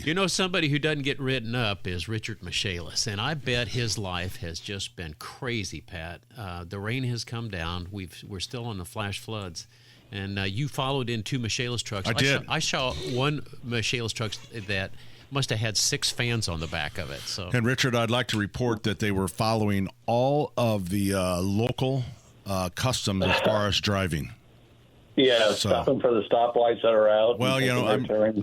You know, somebody who doesn't get written up is Richard Michaelis, and I bet his life has just been crazy, Pat. The rain has come down. We're still on the flash floods. And you followed in 2 Michaelis trucks. I did. I saw one Michaelis truck that must have had 6 fans on the back of it. So. And, Richard, I'd like to report that they were following all of the local customs as far as driving. Yeah, stopping for the stoplights that are out. Well, you know, I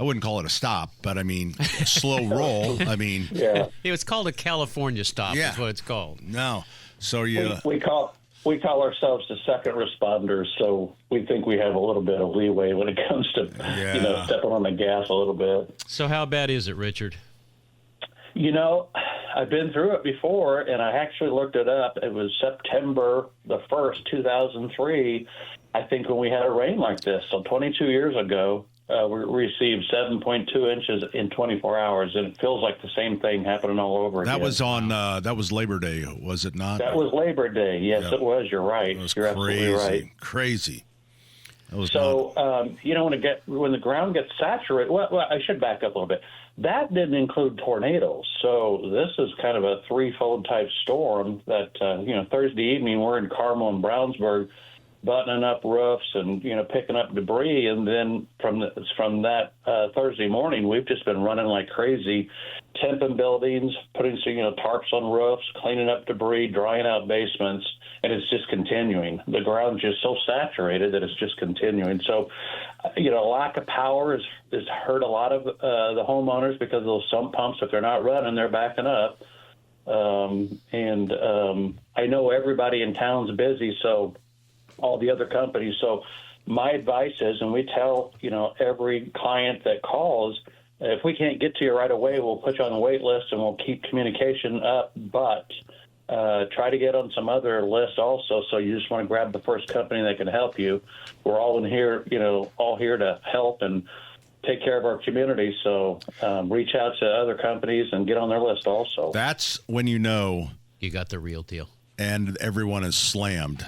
wouldn't call it a stop, but I mean, a slow roll. I mean, yeah, it's called a California stop. Yeah. Is what it's called. No, so we call ourselves the second responders, so we think we have a little bit of leeway when it comes to stepping on the gas a little bit. So how bad is it, Richard? You know, I've been through it before, and I actually looked it up. It was September the 1st, 2003, I think, when we had a rain like this. So 22 years ago, we received 7.2 inches in 24 hours, and it feels like the same thing happening all over again. That was Labor Day, was it not? That was Labor Day. Yes, It was. You're right. You're absolutely right. Crazy. When the ground gets saturated, well, I should back up a little bit. That didn't include tornadoes. So this is kind of a threefold type storm that, Thursday evening we're in Carmel and Brownsburg, buttoning up roofs and, picking up debris. And then from that Thursday morning, we've just been running like crazy, temping buildings, putting tarps on roofs, cleaning up debris, drying out basements, and it's just continuing. The ground's just so saturated that it's just continuing. So, lack of power has hurt a lot of the homeowners because of those sump pumps. If they're not running, they're backing up. I know everybody in town's busy, so all the other companies. So my advice is, and we tell, every client that calls, if we can't get to you right away, we'll put you on the wait list and we'll keep communication up, but try to get on some other lists also. So you just want to grab the first company that can help you. We're all in here, all here to help and take care of our community. So reach out to other companies and get on their list also. That's when you know you got the real deal. And everyone is slammed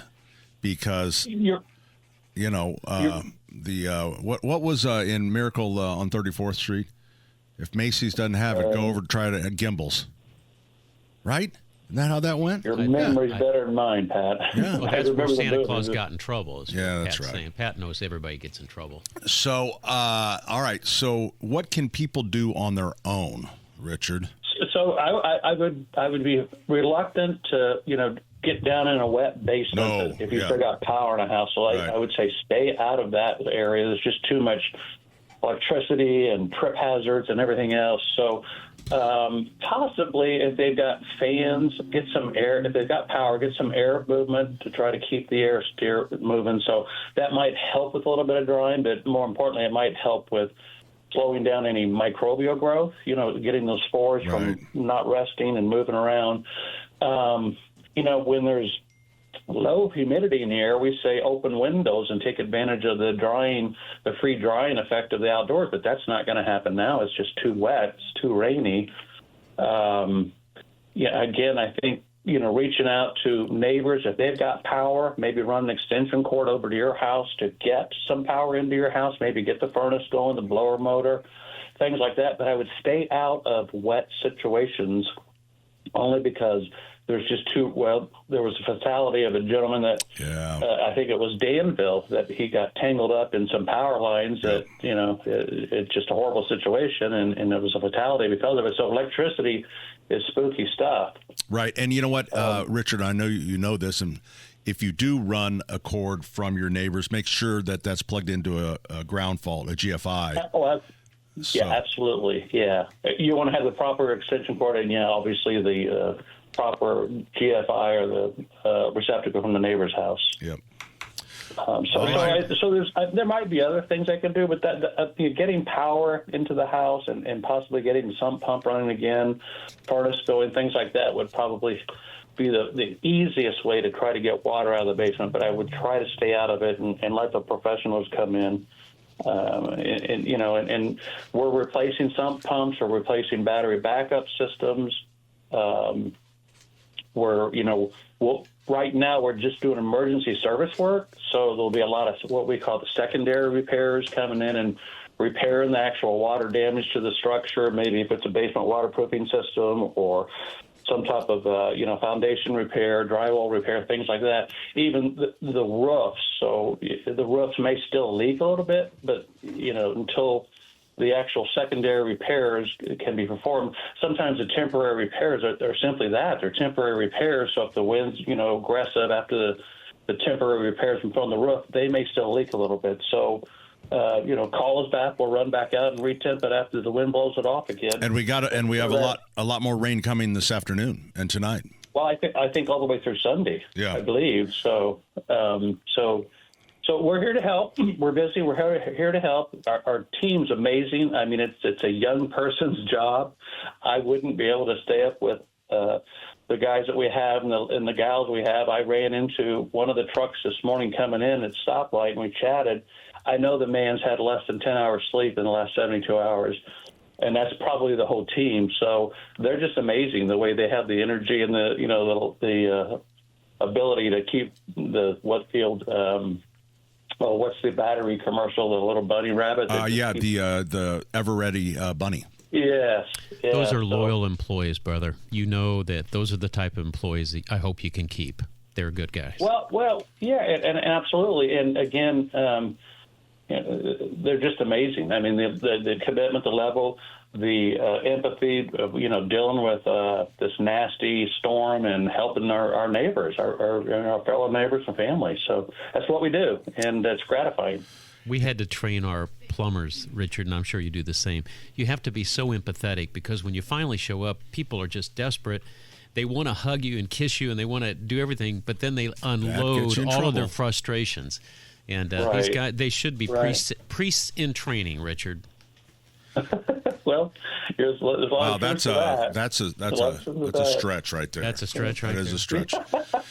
because what was in Miracle on 34th Street? If Macy's doesn't have it, go over to try it at Gimbel's. Right? Isn't that how that went? Your memory's better than mine, Pat. Yeah. Well, that's where Santa Claus got in trouble. That's right. Saying. Pat knows everybody gets in trouble. So, all right. So, what can people do on their own, Richard? So, I would be reluctant to, get down in a wet basement if you've still got power in a house. So, I would say stay out of that area. There's just too much electricity and trip hazards and everything else. So, possibly if they've got fans, get some air. If they've got power, get some air movement to try to keep the air moving. So that might help with a little bit of drying, but more importantly, it might help with slowing down any microbial growth, getting those spores from not resting and moving around. When there's low humidity in the air, we say open windows and take advantage of the free drying effect of the outdoors, but that's not going to happen now. It's just too wet. It's too rainy. Again, I think, reaching out to neighbors, if they've got power, maybe run an extension cord over to your house to get some power into your house, maybe get the furnace going, the blower motor, things like that. But I would stay out of wet situations only because there's just there was a fatality of a gentleman that I think it was Danville, that he got tangled up in some power lines that, it's just a horrible situation, and it was a fatality because of it. So electricity is spooky stuff. Right. And you know what, Richard, I know you know this, and if you do run a cord from your neighbors, make sure that that's plugged into a ground fault, a GFI. Yeah, absolutely. Yeah. You want to have the proper extension cord, and obviously the proper GFI or the receptacle from the neighbor's house. Yep. There might be other things I can do, but getting power into the house and possibly getting some pump running again, furnace going, things like that would probably be the easiest way to try to get water out of the basement. But I would try to stay out of it and let the professionals come in. And we're replacing sump pumps or replacing battery backup systems. Right now we're just doing emergency service work, so there'll be a lot of what we call the secondary repairs coming in and repairing the actual water damage to the structure, maybe if it's a basement waterproofing system or some type of, foundation repair, drywall repair, things like that. Even the roofs. So the roofs may still leak a little bit, but, until the actual secondary repairs can be performed. Sometimes the temporary repairs are simply that. They're temporary repairs. So if the wind's, aggressive after the temporary repairs from on the roof, they may still leak a little bit. So, call us back. We'll run back out and retemp it after the wind blows it off again. And we have a lot more rain coming this afternoon and tonight. Well, I think all the way through Sunday. Yeah, I believe so. So we're here to help. We're busy. We're here to help. Our team's amazing. I mean, it's a young person's job. I wouldn't be able to stay up with the guys that we have and the gals we have. I ran into one of the trucks this morning coming in at stoplight, and we chatted. I know the man's had less than 10 hours sleep in the last 72 hours, and that's probably the whole team. So they're just amazing the way they have the energy and the ability to keep the Whatfield. What's the battery commercial? The little bunny rabbit. The Ever Ready bunny. Yes. Yeah, those are loyal employees, brother. You know that those are the type of employees that I hope you can keep. They're good guys. Well, yeah, and absolutely. And again, they're just amazing. I mean, the commitment, the level, the empathy, dealing with this nasty storm and helping our neighbors, our fellow neighbors and families. So that's what we do, and it's gratifying. We had to train our plumbers, Richard, and I'm sure you do the same. You have to be so empathetic because when you finally show up, people are just desperate. They want to hug you and kiss you, and they want to do everything, but then they unload all of their frustrations. And these guys, they should be priests in training, Richard. Well, there's a lot that's a stretch right there. That's a stretch right there. That is a stretch. All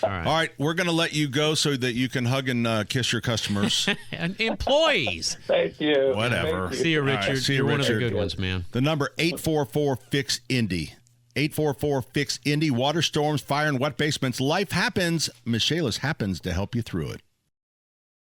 right, we're going to let you go so that you can hug and kiss your customers. And employees. Thank you. Whatever. See you, Richard. Right, see you, You're Richard. one of the good ones, man. The number 844-FIX-INDY. 844-FIX-INDY. Water storms, fire, and wet basements. Life happens. Michaelis happens to help you through it.